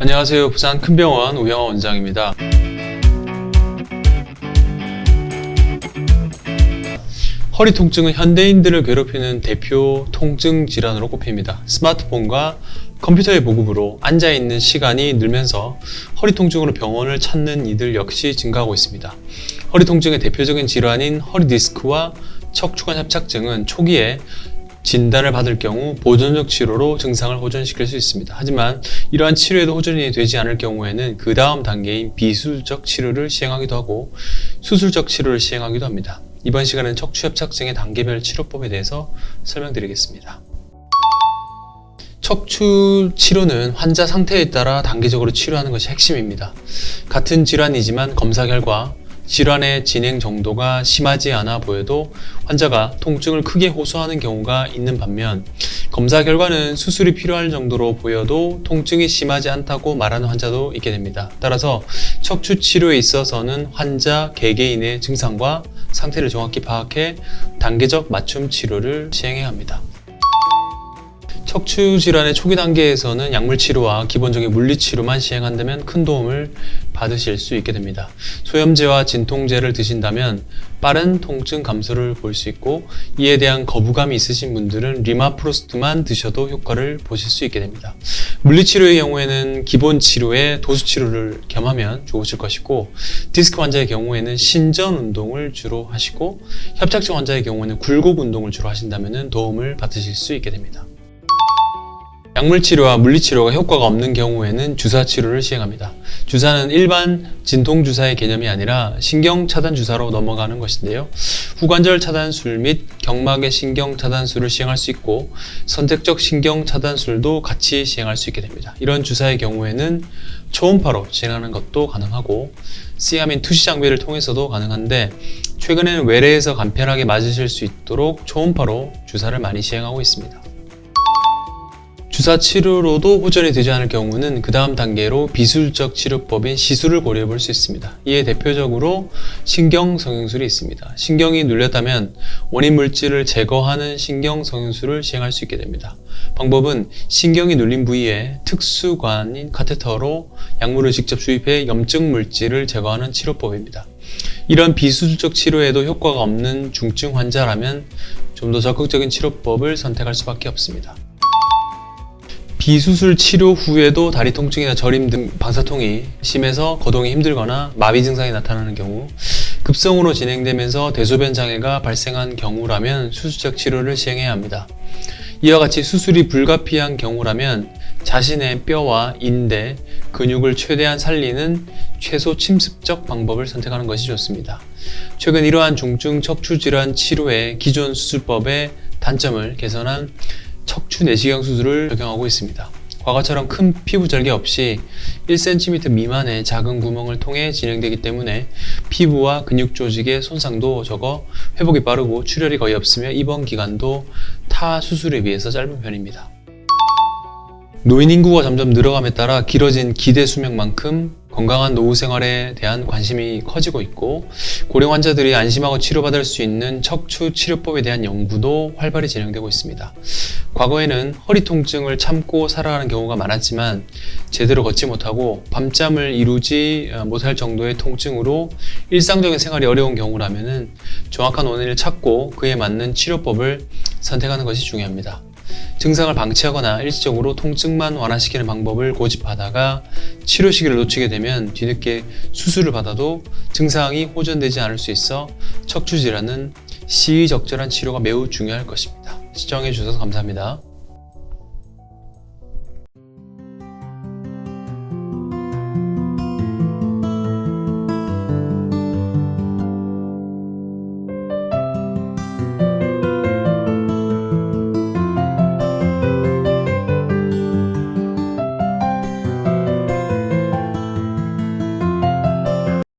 안녕하세요. 부산 큰병원 우영하 원장입니다. 허리 통증은 현대인들을 괴롭히는 대표 통증 질환으로 꼽힙니다. 스마트폰과 컴퓨터의 보급으로 앉아있는 시간이 늘면서 허리 통증으로 병원을 찾는 이들 역시 증가하고 있습니다. 허리 통증의 대표적인 질환인 허리 디스크와 척추관 협착증은 초기에 진단을 받을 경우 보존적 치료로 증상을 호전시킬 수 있습니다. 하지만 이러한 치료에도 호전이 되지 않을 경우에는 그 다음 단계인 비수술적 치료를 시행하기도 하고 수술적 치료를 시행하기도 합니다. 이번 시간은 척추협착증의 단계별 치료법에 대해서 설명드리겠습니다. 척추 치료는 환자 상태에 따라 단계적으로 치료하는 것이 핵심입니다. 같은 질환이지만 검사 결과 질환의 진행 정도가 심하지 않아 보여도 환자가 통증을 크게 호소하는 경우가 있는 반면 검사 결과는 수술이 필요할 정도로 보여도 통증이 심하지 않다고 말하는 환자도 있게 됩니다. 따라서 척추 치료에 있어서는 환자 개개인의 증상과 상태를 정확히 파악해 단계적 맞춤 치료를 시행해야 합니다. 척추 질환의 초기 단계에서는 약물 치료와 기본적인 물리 치료만 시행한다면 큰 도움을 받으실 수 있게 됩니다. 소염제와 진통제를 드신다면 빠른 통증 감소를 볼 수 있고 이에 대한 거부감이 있으신 분들은 리마프로스트만 드셔도 효과를 보실 수 있게 됩니다. 물리 치료의 경우에는 기본 치료에 도수 치료를 겸하면 좋으실 것이고 디스크 환자의 경우에는 신전 운동을 주로 하시고 협착증 환자의 경우에는 굴곡 운동을 주로 하신다면 도움을 받으실 수 있게 됩니다. 약물 치료와 물리 치료가 효과가 없는 경우에는 주사 치료를 시행합니다. 주사는 일반 진통 주사의 개념이 아니라 신경 차단 주사로 넘어가는 것인데요. 후관절 차단술 및 경막의 신경 차단술을 시행할 수 있고 선택적 신경 차단술도 같이 시행할 수 있게 됩니다. 이런 주사의 경우에는 초음파로 진행하는 것도 가능하고 시아민 투시 장비를 통해서도 가능한데 최근에는 외래에서 간편하게 맞으실 수 있도록 초음파로 주사를 많이 시행하고 있습니다. 주사 치료로도 호전이 되지 않을 경우는 그 다음 단계로 비수술적 치료법인 시술을 고려해 볼 수 있습니다. 이에 대표적으로 신경성형술이 있습니다. 신경이 눌렸다면 원인 물질을 제거하는 신경성형술을 시행할 수 있게 됩니다. 방법은 신경이 눌린 부위에 특수관인 카테터로 약물을 직접 주입해 염증 물질을 제거하는 치료법입니다. 이런 비수술적 치료에도 효과가 없는 중증 환자라면 좀 더 적극적인 치료법을 선택할 수밖에 없습니다. 비수술 치료 후에도 다리 통증이나 저림 등 방사통이 심해서 거동이 힘들거나 마비 증상이 나타나는 경우, 급성으로 진행되면서 대소변 장애가 발생한 경우라면 수술적 치료를 시행해야 합니다. 이와 같이 수술이 불가피한 경우라면 자신의 뼈와 인대, 근육을 최대한 살리는 최소 침습적 방법을 선택하는 것이 좋습니다. 최근 이러한 중증 척추 질환 치료의 기존 수술법의 단점을 개선한 척추 내시경 수술을 적용하고 있습니다. 과거처럼 큰 피부 절개 없이 1cm 미만의 작은 구멍을 통해 진행되기 때문에 피부와 근육 조직의 손상도 적어 회복이 빠르고 출혈이 거의 없으며 입원 기간도 타 수술에 비해서 짧은 편입니다. 노인 인구가 점점 늘어감에 따라 길어진 기대 수명만큼 건강한 노후 생활에 대한 관심이 커지고 있고 고령 환자들이 안심하고 치료받을 수 있는 척추 치료법에 대한 연구도 활발히 진행되고 있습니다. 과거에는 허리 통증을 참고 살아가는 경우가 많았지만 제대로 걷지 못하고 밤잠을 이루지 못할 정도의 통증으로 일상적인 생활이 어려운 경우라면 정확한 원인을 찾고 그에 맞는 치료법을 선택하는 것이 중요합니다. 증상을 방치하거나 일시적으로 통증만 완화시키는 방법을 고집하다가 치료 시기를 놓치게 되면 뒤늦게 수술을 받아도 증상이 호전되지 않을 수 있어 척추 질환은 시의적절한 치료가 매우 중요할 것입니다. 시청해 주셔서 감사합니다.